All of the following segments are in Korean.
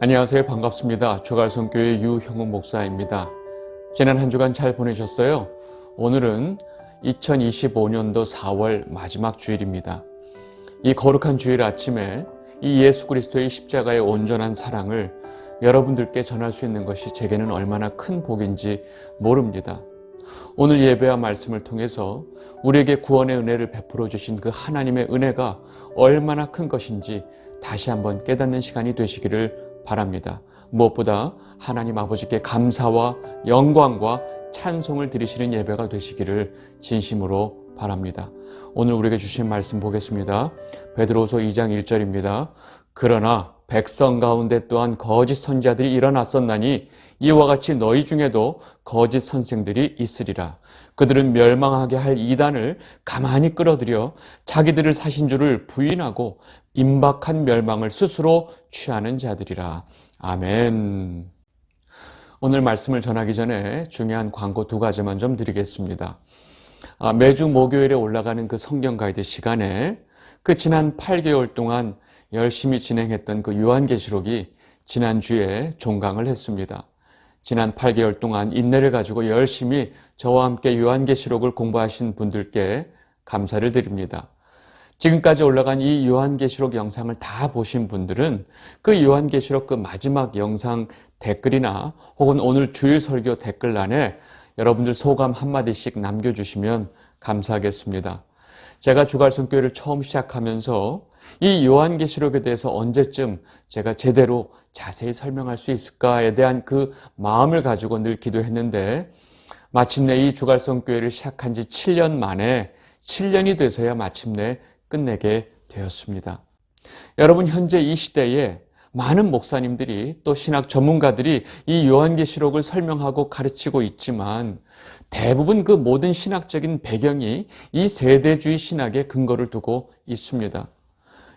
안녕하세요. 반갑습니다. 주갈성교회 유형욱 목사입니다. 지난 한 주간 잘 보내셨어요? 오늘은 2025년도 4월 마지막 주일입니다. 이 거룩한 주일 아침에 이 예수 그리스도의 십자가의 온전한 사랑을 여러분들께 전할 수 있는 것이 제게는 얼마나 큰 복인지 모릅니다. 오늘 예배와 말씀을 통해서 우리에게 구원의 은혜를 베풀어 주신 그 하나님의 은혜가 얼마나 큰 것인지 다시 한번 깨닫는 시간이 되시기를 바랍니다. 무엇보다 하나님 아버지께 감사와 영광과 찬송을 드리시는 예배가 되시기를 진심으로 바랍니다. 오늘 우리에게 주신 말씀 보겠습니다. 베드로서 2장 1절입니다. 그러나 백성 가운데 또한 거짓 선지자들이 일어났었나니 이와 같이 너희 중에도 거짓 선생들이 있으리라. 그들은 멸망하게 할 이단을 가만히 끌어들여 자기들을 사신 줄을 부인하고 임박한 멸망을 스스로 취하는 자들이라. 아멘. 오늘 말씀을 전하기 전에 중요한 광고 두 가지만 좀 드리겠습니다. 매주 목요일에 올라가는 그 성경 가이드 시간에 그 지난 8개월 동안 열심히 진행했던 그 요한계시록이 지난주에 종강을 했습니다. 지난 8개월 동안 인내를 가지고 열심히 저와 함께 요한계시록을 공부하신 분들께 감사를 드립니다. 지금까지 올라간 이 요한계시록 영상을 다 보신 분들은 그 요한계시록 그 마지막 영상 댓글이나 혹은 오늘 주일 설교 댓글란에 여러분들 소감 한마디씩 남겨주시면 감사하겠습니다. 제가 주갈성교회를 처음 시작하면서 이 요한계시록에 대해서 언제쯤 제가 제대로 자세히 설명할 수 있을까에 대한 그 마음을 가지고 늘 기도했는데 마침내 이 주갈성교회를 시작한 지 7년 만에 7년이 돼서야 마침내 끝내게 되었습니다. 여러분, 현재 이 시대에 많은 목사님들이 또 신학 전문가들이 이 요한계시록을 설명하고 가르치고 있지만 대부분 그 모든 신학적인 배경이 이 세대주의 신학에 근거를 두고 있습니다.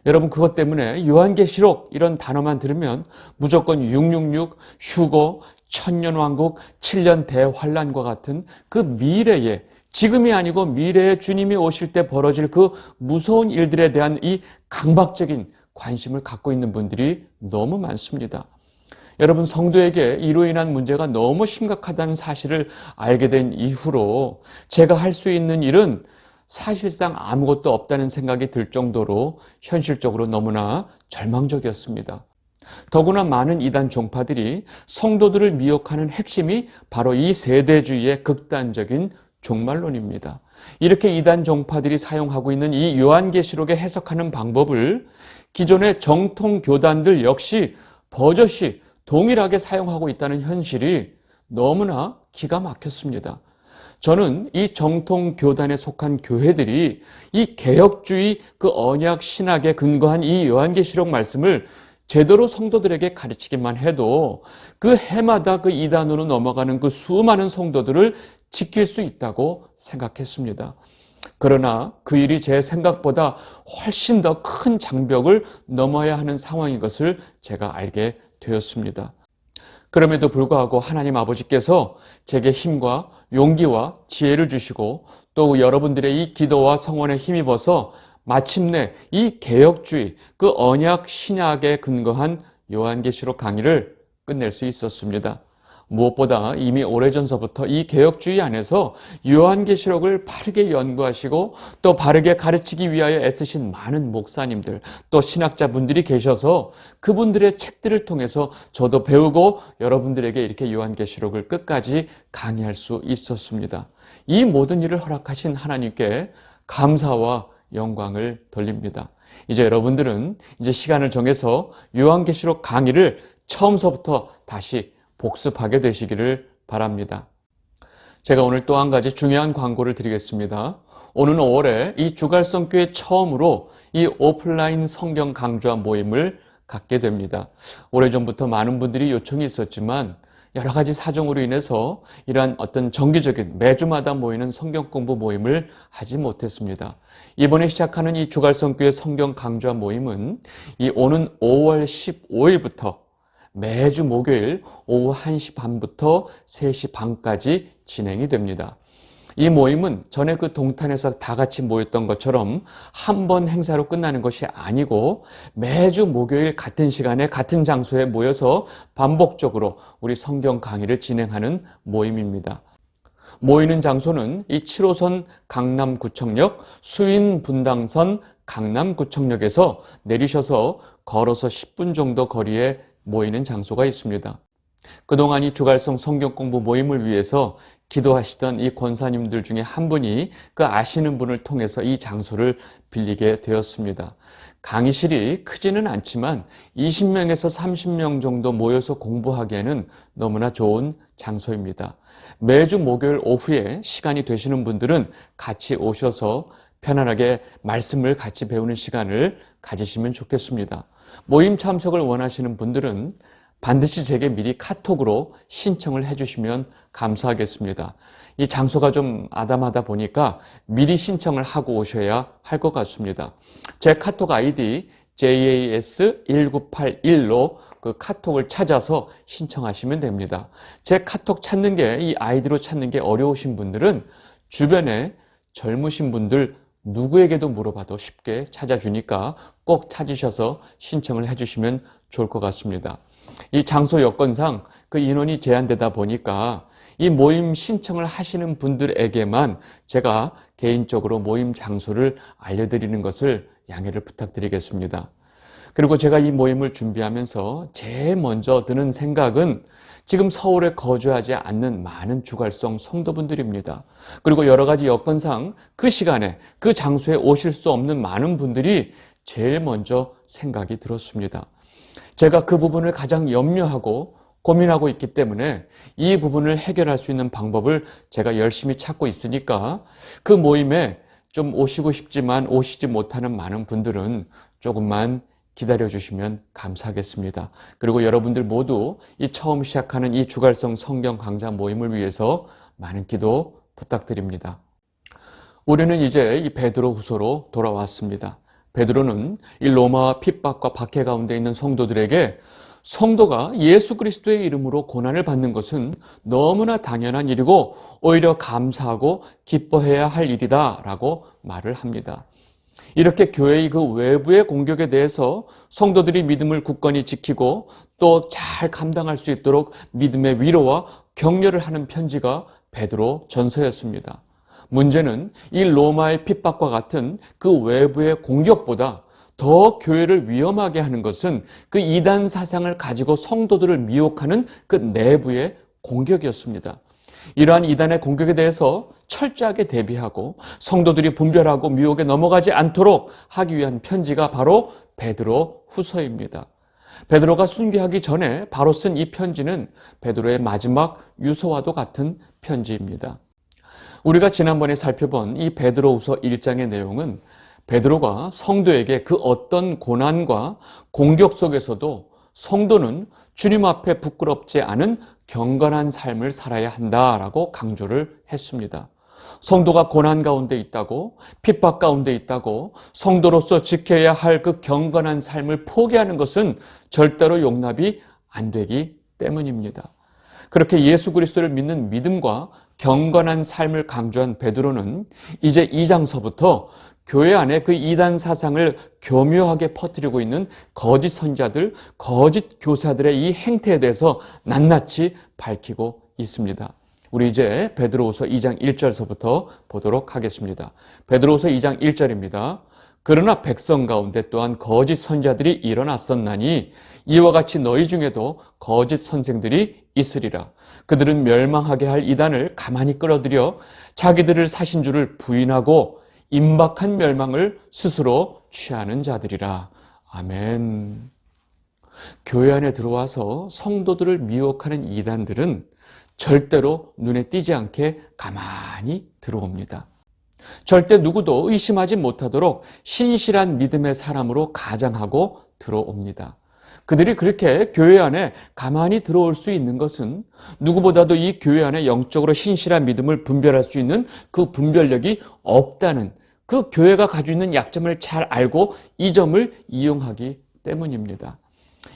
여러분, 그것 때문에 요한계시록 이런 단어만 들으면 무조건 666, 휴거, 천년왕국, 7년 대환란과 같은 그 미래에, 지금이 아니고 미래에 주님이 오실 때 벌어질 그 무서운 일들에 대한 이 강박적인 관심을 갖고 있는 분들이 너무 많습니다. 여러분, 성도에게 이로 인한 문제가 너무 심각하다는 사실을 알게 된 이후로 제가 할 수 있는 일은 사실상 아무것도 없다는 생각이 들 정도로 현실적으로 너무나 절망적이었습니다. 더구나 많은 이단 종파들이 성도들을 미혹하는 핵심이 바로 이 세대주의의 극단적인 종말론입니다. 이렇게 이단 종파들이 사용하고 있는 이 요한계시록에 해석하는 방법을 기존의 정통 교단들 역시 버젓이 동일하게 사용하고 있다는 현실이 너무나 기가 막혔습니다. 저는 이 정통 교단에 속한 교회들이 이 개혁주의 그 언약 신학에 근거한 이 요한계시록 말씀을 제대로 성도들에게 가르치기만 해도 그 해마다 그 이단으로 넘어가는 그 수많은 성도들을 지킬 수 있다고 생각했습니다. 그러나 그 일이 제 생각보다 훨씬 더 큰 장벽을 넘어야 하는 상황인 것을 제가 알게 되었습니다. 그럼에도 불구하고 하나님 아버지께서 제게 힘과 용기와 지혜를 주시고 또 여러분들의 이 기도와 성원에 힘입어서 마침내 이 개혁주의, 그 언약 신약에 근거한 요한계시록 강의를 끝낼 수 있었습니다. 무엇보다 이미 오래전서부터 이 개혁주의 안에서 요한계시록을 바르게 연구하시고 또 바르게 가르치기 위하여 애쓰신 많은 목사님들 또 신학자분들이 계셔서 그분들의 책들을 통해서 저도 배우고 여러분들에게 이렇게 요한계시록을 끝까지 강의할 수 있었습니다. 이 모든 일을 허락하신 하나님께 감사와 영광을 돌립니다. 이제 여러분들은 이제 시간을 정해서 요한계시록 강의를 처음서부터 다시 복습하게 되시기를 바랍니다. 제가 오늘 또 한 가지 중요한 광고를 드리겠습니다. 오는 5월에 이 주갈성교회 처음으로 이 오프라인 성경 강좌 모임을 갖게 됩니다. 오래전부터 많은 분들이 요청이 있었지만 여러 가지 사정으로 인해서 이러한 어떤 정기적인 매주마다 모이는 성경 공부 모임을 하지 못했습니다. 이번에 시작하는 이 주갈성교회 성경 강좌 모임은 이 오는 5월 15일부터 매주 목요일 오후 1시 반부터 3시 반까지 진행이 됩니다. 이 모임은 전에 그 동탄에서 다 같이 모였던 것처럼 한 번 행사로 끝나는 것이 아니고 매주 목요일 같은 시간에 같은 장소에 모여서 반복적으로 우리 성경 강의를 진행하는 모임입니다. 모이는 장소는 이 7호선 강남구청역, 수인분당선 강남구청역에서 내리셔서 걸어서 10분 정도 거리에 모이는 장소가 있습니다. 그동안 이 주갈성 성경 공부 모임을 위해서 기도하시던 이 권사님들 중에 한 분이 그 아시는 분을 통해서 이 장소를 빌리게 되었습니다. 강의실이 크지는 않지만 20명에서 30명 정도 모여서 공부하기에는 너무나 좋은 장소입니다. 매주 목요일 오후에 시간이 되시는 분들은 같이 오셔서 편안하게 말씀을 같이 배우는 시간을 가지시면 좋겠습니다. 모임 참석을 원하시는 분들은 반드시 제게 미리 카톡으로 신청을 해주시면 감사하겠습니다. 이 장소가 좀 아담하다 보니까 미리 신청을 하고 오셔야 할 것 같습니다. 제 카톡 아이디 JAS1981로 그 카톡을 찾아서 신청하시면 됩니다. 제 카톡 찾는 게, 이 아이디로 찾는 게 어려우신 분들은 주변에 젊으신 분들 누구에게도 물어봐도 쉽게 찾아주니까 꼭 찾으셔서 신청을 해주시면 좋을 것 같습니다. 이 장소 여건상 그 인원이 제한되다 보니까 이 모임 신청을 하시는 분들에게만 제가 개인적으로 모임 장소를 알려드리는 것을 양해를 부탁드리겠습니다. 그리고 제가 이 모임을 준비하면서 제일 먼저 드는 생각은 지금 서울에 거주하지 않는 많은 주갈성 성도분들입니다. 그리고 여러 가지 여건상 그 시간에 그 장소에 오실 수 없는 많은 분들이 제일 먼저 생각이 들었습니다. 제가 그 부분을 가장 염려하고 고민하고 있기 때문에 이 부분을 해결할 수 있는 방법을 제가 열심히 찾고 있으니까 그 모임에 좀 오시고 싶지만 오시지 못하는 많은 분들은 조금만 기다려 주시면 감사하겠습니다. 그리고 여러분들 모두 이 처음 시작하는 이 주갈성 성경 강좌 모임을 위해서 많은 기도 부탁드립니다. 우리는 이제 이 베드로 후서로 돌아왔습니다. 베드로는 이 로마와 핍박과 박해 가운데 있는 성도들에게 성도가 예수 그리스도의 이름으로 고난을 받는 것은 너무나 당연한 일이고 오히려 감사하고 기뻐해야 할 일이다 라고 말을 합니다. 이렇게 교회의 그 외부의 공격에 대해서 성도들이 믿음을 굳건히 지키고 또 잘 감당할 수 있도록 믿음의 위로와 격려를 하는 편지가 베드로 전서였습니다. 문제는 이 로마의 핍박과 같은 그 외부의 공격보다 더 교회를 위험하게 하는 것은 그 이단 사상을 가지고 성도들을 미혹하는 그 내부의 공격이었습니다. 이러한 이단의 공격에 대해서 철저하게 대비하고 성도들이 분별하고 미혹에 넘어가지 않도록 하기 위한 편지가 바로 베드로 후서입니다. 베드로가 순교하기 전에 바로 쓴 이 편지는 베드로의 마지막 유서와도 같은 편지입니다. 우리가 지난번에 살펴본 이 베드로후서 1장의 내용은 베드로가 성도에게 그 어떤 고난과 공격 속에서도 성도는 주님 앞에 부끄럽지 않은 경건한 삶을 살아야 한다라고 강조를 했습니다. 성도가 고난 가운데 있다고, 핍박 가운데 있다고 성도로서 지켜야 할 그 경건한 삶을 포기하는 것은 절대로 용납이 안 되기 때문입니다. 그렇게 예수 그리스도를 믿는 믿음과 경건한 삶을 강조한 베드로는 이제 2장서부터 교회 안에 그 이단 사상을 교묘하게 퍼뜨리고 있는 거짓 선지자들, 거짓 교사들의 이 행태에 대해서 낱낱이 밝히고 있습니다. 우리 이제 베드로후서 2장 1절서부터 보도록 하겠습니다. 베드로후서 2장 1절입니다. 그러나 백성 가운데 또한 거짓 선지자들이 일어났었나니 이와 같이 너희 중에도 거짓 선생들이 있으리라. 그들은 멸망하게 할 이단을 가만히 끌어들여 자기들을 사신 줄을 부인하고 임박한 멸망을 스스로 취하는 자들이라. 아멘. 교회 안에 들어와서 성도들을 미혹하는 이단들은 절대로 눈에 띄지 않게 가만히 들어옵니다. 절대 누구도 의심하지 못하도록 신실한 믿음의 사람으로 가장하고 들어옵니다. 그들이 그렇게 교회 안에 가만히 들어올 수 있는 것은 누구보다도 이 교회 안에 영적으로 신실한 믿음을 분별할 수 있는 그 분별력이 없다는, 그 교회가 가지고 있는 약점을 잘 알고 이 점을 이용하기 때문입니다.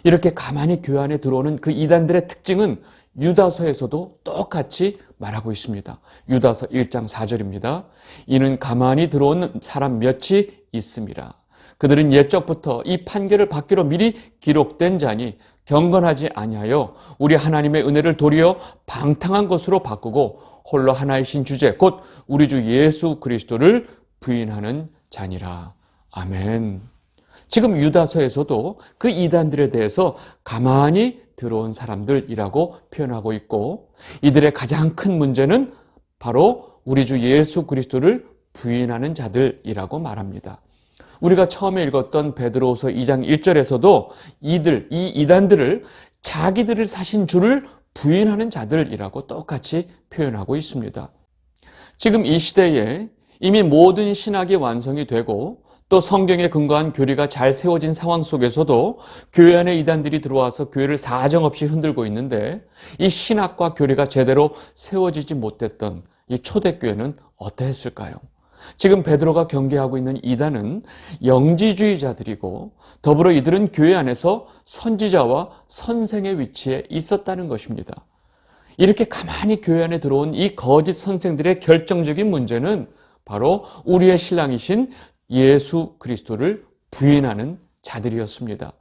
이렇게 가만히 교회 안에 들어오는 그 이단들의 특징은 유다서에서도 똑같이 말하고 있습니다. 유다서 1장 4절입니다. 이는 가만히 들어온 사람 몇이 있음이라. 그들은 옛적부터 이 판결을 받기로 미리 기록된 자니 경건하지 아니하여 우리 하나님의 은혜를 도리어 방탕한 것으로 바꾸고 홀로 하나이신 주제 곧 우리 주 예수 그리스도를 부인하는 자니라. 아멘. 지금 유다서에서도 그 이단들에 대해서 가만히 들어온 사람들이라고 표현하고 있고, 이들의 가장 큰 문제는 바로 우리 주 예수 그리스도를 부인하는 자들이라고 말합니다. 우리가 처음에 읽었던 베드로후서 2장 1절에서도 이 이단들을 자기들을 사신 주를 부인하는 자들이라고 똑같이 표현하고 있습니다. 지금 이 시대에 이미 모든 신학이 완성이 되고 또 성경에 근거한 교리가 잘 세워진 상황 속에서도 교회 안에 이단들이 들어와서 교회를 사정없이 흔들고 있는데, 이 신학과 교리가 제대로 세워지지 못했던 이 초대교회는 어떠했을까요? 지금 베드로가 경계하고 있는 이단은 영지주의자들이고, 더불어 이들은 교회 안에서 선지자와 선생의 위치에 있었다는 것입니다. 이렇게 가만히 교회 안에 들어온 이 거짓 선생들의 결정적인 문제는 바로 우리의 신랑이신 예수 그리스도를 부인하는 자들이었습니다.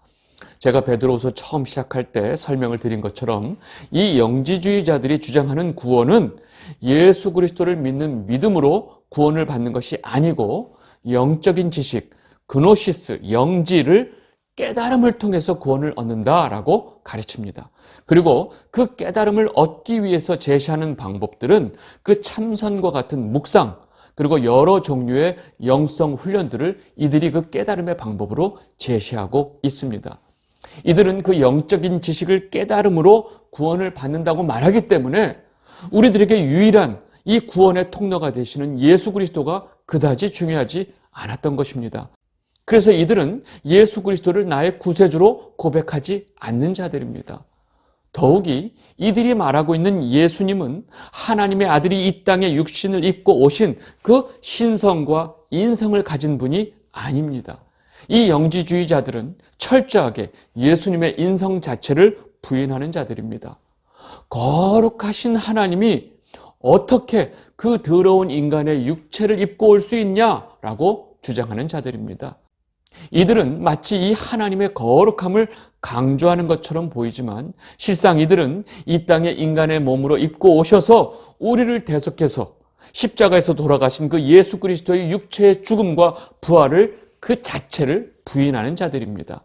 제가 베드로후서 처음 시작할 때 설명을 드린 것처럼 이 영지주의자들이 주장하는 구원은 예수 그리스도를 믿는 믿음으로 구원을 받는 것이 아니고 영적인 지식, 그노시스, 영지를 깨달음을 통해서 구원을 얻는다라고 가르칩니다. 그리고 그 깨달음을 얻기 위해서 제시하는 방법들은 그 참선과 같은 묵상, 그리고 여러 종류의 영성 훈련들을 이들이 그 깨달음의 방법으로 제시하고 있습니다. 이들은 그 영적인 지식을 깨달음으로 구원을 받는다고 말하기 때문에 우리들에게 유일한 이 구원의 통로가 되시는 예수 그리스도가 그다지 중요하지 않았던 것입니다. 그래서 이들은 예수 그리스도를 나의 구세주로 고백하지 않는 자들입니다. 더욱이 이들이 말하고 있는 예수님은 하나님의 아들이 이 땅에 육신을 입고 오신 그 신성과 인성을 가진 분이 아닙니다. 이 영지주의자들은 철저하게 예수님의 인성 자체를 부인하는 자들입니다. 거룩하신 하나님이 어떻게 그 더러운 인간의 육체를 입고 올 수 있냐라고 주장하는 자들입니다. 이들은 마치 이 하나님의 거룩함을 강조하는 것처럼 보이지만 실상 이들은 이 땅에 인간의 몸으로 입고 오셔서 우리를 대속해서 십자가에서 돌아가신 그 예수 그리스도의 육체의 죽음과 부활을 그 자체를 부인하는 자들입니다.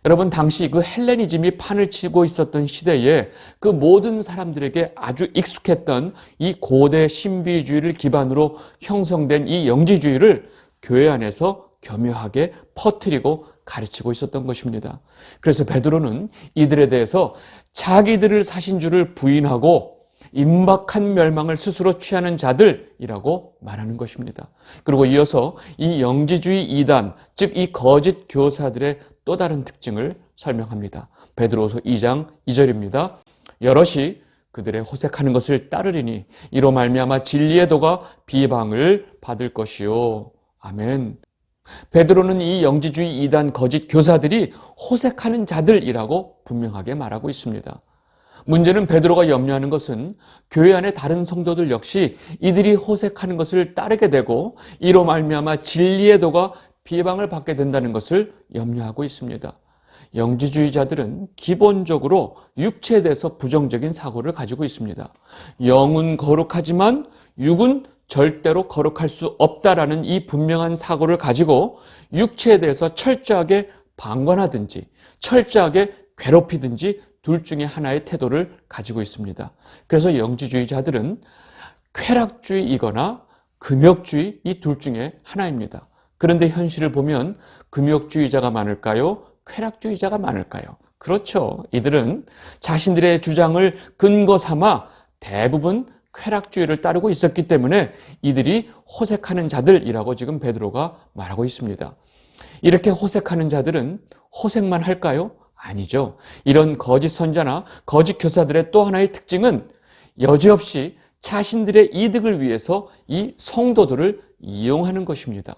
여러분, 당시 그 헬레니즘이 판을 치고 있었던 시대에 그 모든 사람들에게 아주 익숙했던 이 고대 신비주의를 기반으로 형성된 이 영지주의를 교회 안에서 교묘하게 퍼뜨리고 가르치고 있었던 것입니다. 그래서 베드로는 이들에 대해서 자기들을 사신 줄을 부인하고 임박한 멸망을 스스로 취하는 자들이라고 말하는 것입니다. 그리고 이어서 이 영지주의 이단, 즉 이 거짓 교사들의 또 다른 특징을 설명합니다. 베드로후서 2장 2절입니다. 여럿이 그들의 호색하는 것을 따르리니 이로 말미암아 진리의 도가 비방을 받을 것이요. 아멘. 베드로는 이 영지주의 이단 거짓 교사들이 호색하는 자들이라고 분명하게 말하고 있습니다. 문제는 베드로가 염려하는 것은 교회 안의 다른 성도들 역시 이들이 호색하는 것을 따르게 되고 이로 말미암아 진리의 도가 비방을 받게 된다는 것을 염려하고 있습니다. 영지주의자들은 기본적으로 육체에 대해서 부정적인 사고를 가지고 있습니다. 영은 거룩하지만 육은 절대로 거룩할 수 없다라는 이 분명한 사고를 가지고 육체에 대해서 철저하게 방관하든지 철저하게 괴롭히든지 둘 중에 하나의 태도를 가지고 있습니다. 그래서 영지주의자들은 쾌락주의이거나 금욕주의, 이 둘 중에 하나입니다. 그런데 현실을 보면 금욕주의자가 많을까요? 쾌락주의자가 많을까요? 그렇죠. 이들은 자신들의 주장을 근거 삼아 대부분 쾌락주의를 따르고 있었기 때문에 이들이 호색하는 자들이라고 지금 베드로가 말하고 있습니다. 이렇게 호색하는 자들은 호색만 할까요? 아니죠. 이런 거짓 선자나 거짓 교사들의 또 하나의 특징은 여지없이 자신들의 이득을 위해서 이 성도들을 이용하는 것입니다.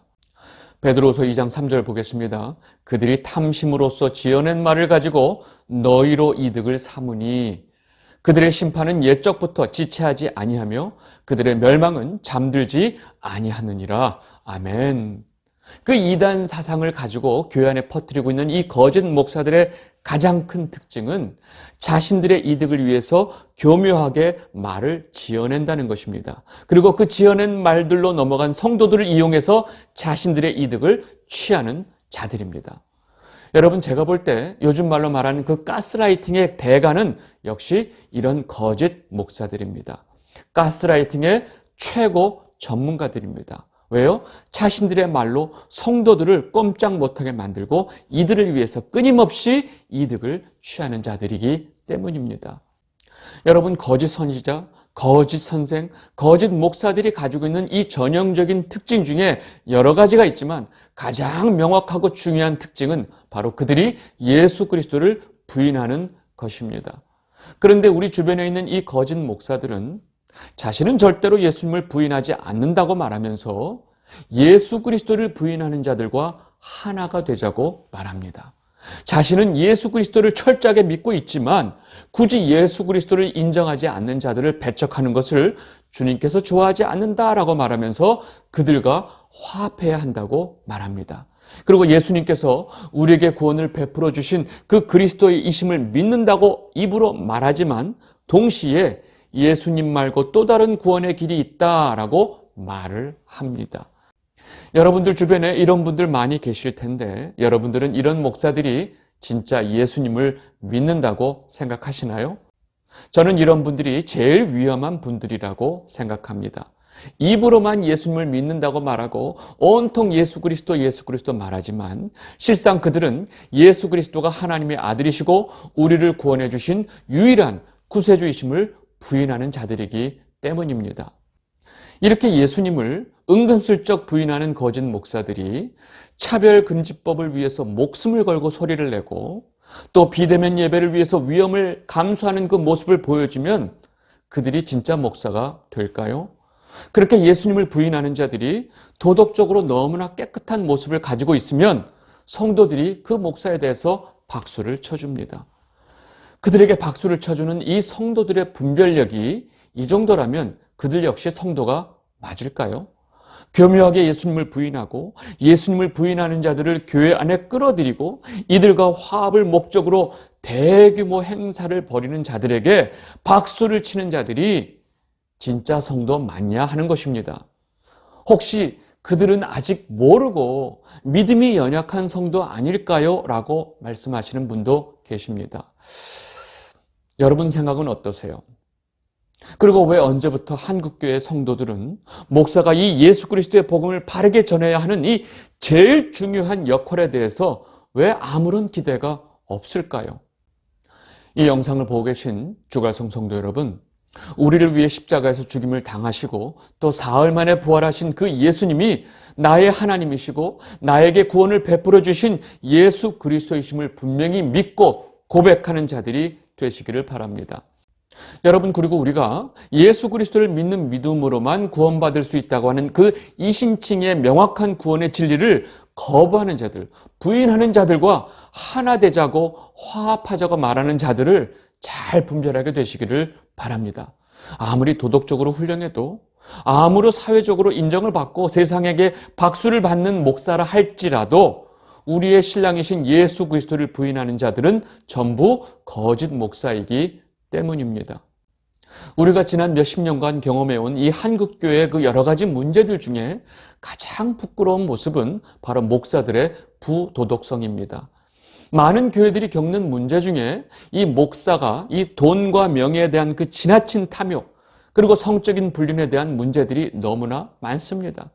베드로서 2장 3절 보겠습니다. 그들이 탐심으로써 지어낸 말을 가지고 너희로 이득을 삼으니 그들의 심판은 옛적부터 지체하지 아니하며 그들의 멸망은 잠들지 아니하느니라. 아멘. 그 이단 사상을 가지고 교회 안에 퍼뜨리고 있는 이 거짓 목사들의 가장 큰 특징은 자신들의 이득을 위해서 교묘하게 말을 지어낸다는 것입니다. 그리고 그 지어낸 말들로 넘어간 성도들을 이용해서 자신들의 이득을 취하는 자들입니다. 여러분, 제가 볼 때 요즘 말로 말하는 그 가스라이팅의 대가는 역시 이런 거짓 목사들입니다. 가스라이팅의 최고 전문가들입니다. 왜요? 자신들의 말로 성도들을 꼼짝 못하게 만들고 이들을 위해서 끊임없이 이득을 취하는 자들이기 때문입니다. 여러분, 거짓 선지자, 거짓 선생, 거짓 목사들이 가지고 있는 이 전형적인 특징 중에 여러 가지가 있지만 가장 명확하고 중요한 특징은 바로 그들이 예수 그리스도를 부인하는 것입니다. 그런데 우리 주변에 있는 이 거짓 목사들은 자신은 절대로 예수님을 부인하지 않는다고 말하면서 예수 그리스도를 부인하는 자들과 하나가 되자고 말합니다. 자신은 예수 그리스도를 철저하게 믿고 있지만 굳이 예수 그리스도를 인정하지 않는 자들을 배척하는 것을 주님께서 좋아하지 않는다라고 말하면서 그들과 화합해야 한다고 말합니다. 그리고 예수님께서 우리에게 구원을 베풀어 주신 그 그리스도의 이심을 믿는다고 입으로 말하지만 동시에 예수님 말고 또 다른 구원의 길이 있다라고 말을 합니다. 여러분들 주변에 이런 분들 많이 계실 텐데 여러분들은 이런 목사들이 진짜 예수님을 믿는다고 생각하시나요? 저는 이런 분들이 제일 위험한 분들이라고 생각합니다. 입으로만 예수님을 믿는다고 말하고 온통 예수 그리스도 말하지만 실상 그들은 예수 그리스도가 하나님의 아들이시고 우리를 구원해 주신 유일한 구세주이심을 부인하는 자들이기 때문입니다. 이렇게 예수님을 은근슬쩍 부인하는 거짓 목사들이 차별금지법을 위해서 목숨을 걸고 소리를 내고 또 비대면 예배를 위해서 위험을 감수하는 그 모습을 보여주면 그들이 진짜 목사가 될까요? 그렇게 예수님을 부인하는 자들이 도덕적으로 너무나 깨끗한 모습을 가지고 있으면 성도들이 그 목사에 대해서 박수를 쳐줍니다. 그들에게 박수를 쳐주는 이 성도들의 분별력이 이 정도라면 그들 역시 성도가 맞을까요? 교묘하게 예수님을 부인하고 예수님을 부인하는 자들을 교회 안에 끌어들이고 이들과 화합을 목적으로 대규모 행사를 벌이는 자들에게 박수를 치는 자들이 진짜 성도 맞냐 하는 것입니다. 혹시 그들은 아직 모르고 믿음이 연약한 성도 아닐까요? 라고 말씀하시는 분도 계십니다. 여러분 생각은 어떠세요? 그리고 왜 언제부터 한국교회 성도들은 목사가 이 예수 그리스도의 복음을 바르게 전해야 하는 이 제일 중요한 역할에 대해서 왜 아무런 기대가 없을까요? 이 영상을 보고 계신 주갈성 성도 여러분, 우리를 위해 십자가에서 죽임을 당하시고 또 사흘 만에 부활하신 그 예수님이 나의 하나님이시고 나에게 구원을 베풀어 주신 예수 그리스도이심을 분명히 믿고 고백하는 자들이 되시기를 바랍니다. 여러분, 그리고 우리가 예수 그리스도를 믿는 믿음으로만 구원받을 수 있다고 하는 그 이신칭의 명확한 구원의 진리를 거부하는 자들, 부인하는 자들과 하나 되자고 화합하자고 말하는 자들을 잘 분별하게 되시기를 바랍니다. 아무리 도덕적으로 훌륭해도 아무리 사회적으로 인정을 받고 세상에게 박수를 받는 목사라 할지라도 우리의 신랑이신 예수 그리스도를 부인하는 자들은 전부 거짓 목사이기 때문입니다. 우리가 지난 몇십 년간 경험해온 이 한국교회의 그 여러 가지 문제들 중에 가장 부끄러운 모습은 바로 목사들의 부도덕성입니다. 많은 교회들이 겪는 문제 중에 이 목사가 이 돈과 명예에 대한 그 지나친 탐욕 그리고 성적인 불륜에 대한 문제들이 너무나 많습니다.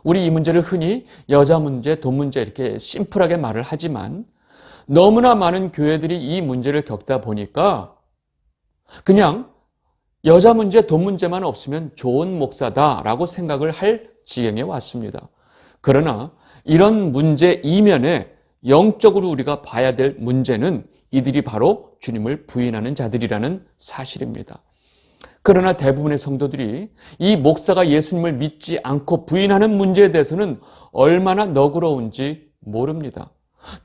우리 이 문제를 흔히 여자 문제, 돈 문제 이렇게 심플하게 말을 하지만 너무나 많은 교회들이 이 문제를 겪다 보니까 그냥 여자 문제, 돈 문제만 없으면 좋은 목사다라고 생각을 할 지경에 왔습니다. 그러나 이런 문제 이면에 영적으로 우리가 봐야 될 문제는 이들이 바로 주님을 부인하는 자들이라는 사실입니다. 그러나 대부분의 성도들이 이 목사가 예수님을 믿지 않고 부인하는 문제에 대해서는 얼마나 너그러운지 모릅니다.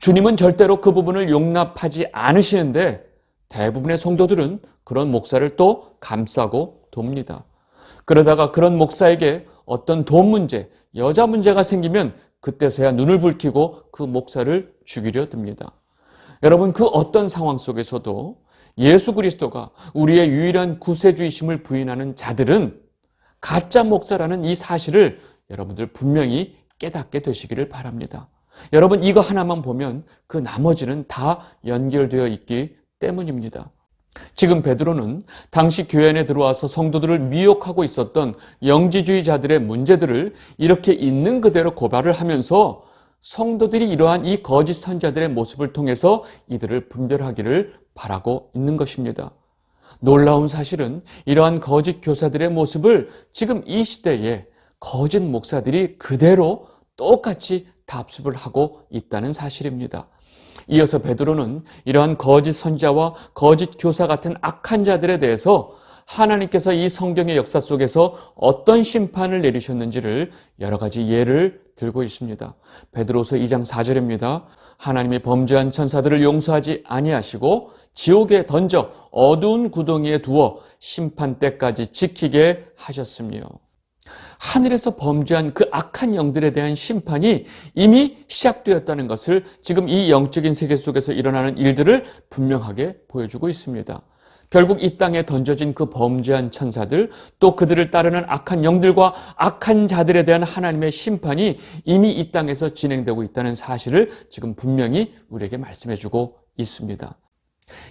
주님은 절대로 그 부분을 용납하지 않으시는데 대부분의 성도들은 그런 목사를 또 감싸고 돕니다. 그러다가 그런 목사에게 어떤 돈 문제, 여자 문제가 생기면 그때서야 눈을 붉히고 그 목사를 죽이려 듭니다. 여러분, 그 어떤 상황 속에서도 예수 그리스도가 우리의 유일한 구세주이심을 부인하는 자들은 가짜 목사라는 이 사실을 여러분들 분명히 깨닫게 되시기를 바랍니다. 여러분, 이거 하나만 보면 그 나머지는 다 연결되어 있기 때문입니다. 지금 베드로는 당시 교회 안에 들어와서 성도들을 미혹하고 있었던 영지주의자들의 문제들을 이렇게 있는 그대로 고발을 하면서 성도들이 이러한 이 거짓 선자들의 모습을 통해서 이들을 분별하기를 바라고 있는 것입니다. 놀라운 사실은 이러한 거짓 교사들의 모습을 지금 이 시대에 거짓 목사들이 그대로 똑같이 답습을 하고 있다는 사실입니다. 이어서 베드로는 이러한 거짓 선자와 거짓 교사 같은 악한 자들에 대해서 하나님께서 이 성경의 역사 속에서 어떤 심판을 내리셨는지를 여러 가지 예를 들고 있습니다. 베드로서 2장 4절입니다. 하나님이 범죄한 천사들을 용서하지 아니하시고 지옥에 던져 어두운 구덩이에 두어 심판 때까지 지키게 하셨으며, 하늘에서 범죄한 그 악한 영들에 대한 심판이 이미 시작되었다는 것을 지금 이 영적인 세계 속에서 일어나는 일들을 분명하게 보여주고 있습니다. 결국 이 땅에 던져진 그 범죄한 천사들, 또 그들을 따르는 악한 영들과 악한 자들에 대한 하나님의 심판이 이미 이 땅에서 진행되고 있다는 사실을 지금 분명히 우리에게 말씀해주고 있습니다.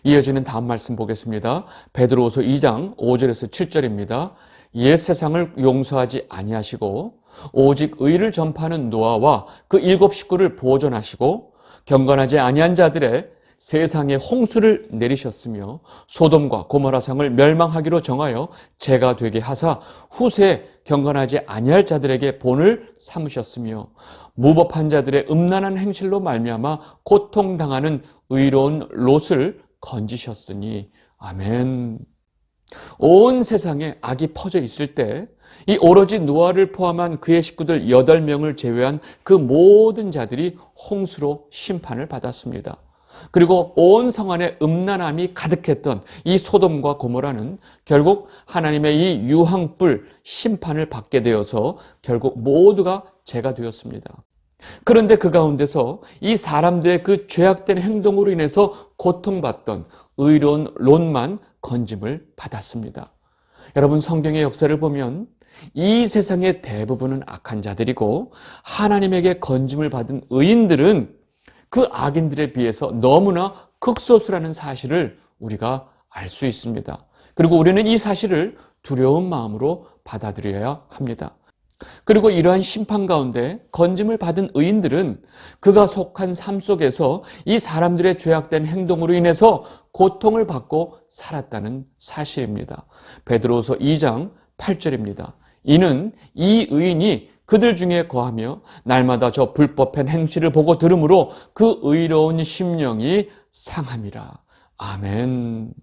이어지는 다음 말씀 보겠습니다. 베드로후서 2장 5절에서 7절입니다. 옛 세상을 용서하지 아니하시고 오직 의를 전파하는 노아와 그 7 식구를 보존하시고 경건하지 아니한 자들의 세상에 홍수를 내리셨으며 소돔과 고모라 성을 멸망하기로 정하여 재가 되게 하사 후세에 경건하지 아니할 자들에게 본을 삼으셨으며 무법한 자들의 음란한 행실로 말미암아 고통당하는 의로운 롯을 건지셨으니. 아멘. 온 세상에 악이 퍼져 있을 때 이 오로지 노아를 포함한 그의 식구들 8명을 제외한 그 모든 자들이 홍수로 심판을 받았습니다. 그리고 온 성 안에 음란함이 가득했던 이 소돔과 고모라는 결국 하나님의 이 유황불 심판을 받게 되어서 결국 모두가 죄가 되었습니다. 그런데 그 가운데서 이 사람들의 그 죄악된 행동으로 인해서 고통받던 의로운 롯만 건짐을 받았습니다. 여러분, 성경의 역사를 보면 이 세상의 대부분은 악한 자들이고 하나님에게 건짐을 받은 의인들은 그 악인들에 비해서 너무나 극소수라는 사실을 우리가 알 수 있습니다. 그리고 우리는 이 사실을 두려운 마음으로 받아들여야 합니다. 그리고 이러한 심판 가운데 건짐을 받은 의인들은 그가 속한 삶 속에서 이 사람들의 죄악된 행동으로 인해서 고통을 받고 살았다는 사실입니다. 베드로후서 2장 8절입니다. 이는 이 의인이 그들 중에 거하며 날마다 저 불법한 행실을 보고 들으므로 그 의로운 심령이 상함이라. 아멘.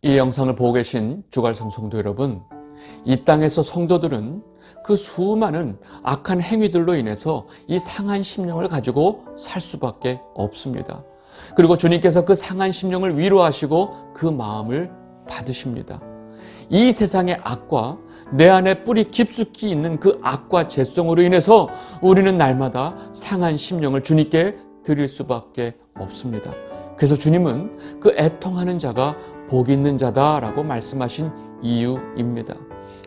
이 영상을 보고 계신 주갈성 성도 여러분, 이 땅에서 성도들은 그 수많은 악한 행위들로 인해서 이 상한 심령을 가지고 살 수밖에 없습니다. 그리고 주님께서 그 상한 심령을 위로하시고 그 마음을 받으십니다. 이 세상의 악과 내 안에 뿌리 깊숙이 있는 그 악과 죄성으로 인해서 우리는 날마다 상한 심령을 주님께 드릴 수밖에 없습니다. 그래서 주님은 그 애통하는 자가 복 있는 자다라고 말씀하신 이유입니다.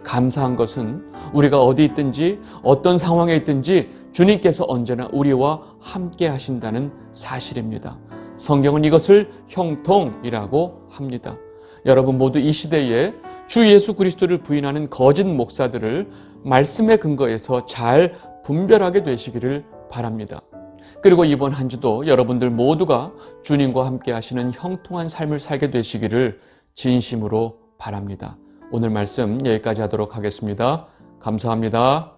감사한 것은 우리가 어디 있든지 어떤 상황에 있든지 주님께서 언제나 우리와 함께 하신다는 사실입니다. 성경은 이것을 형통이라고 합니다. 여러분 모두 이 시대에 주 예수 그리스도를 부인하는 거짓 목사들을 말씀의 근거에서 잘 분별하게 되시기를 바랍니다. 그리고 이번 한 주도 여러분들 모두가 주님과 함께 하시는 형통한 삶을 살게 되시기를 진심으로 바랍니다. 오늘 말씀 여기까지 하도록 하겠습니다. 감사합니다.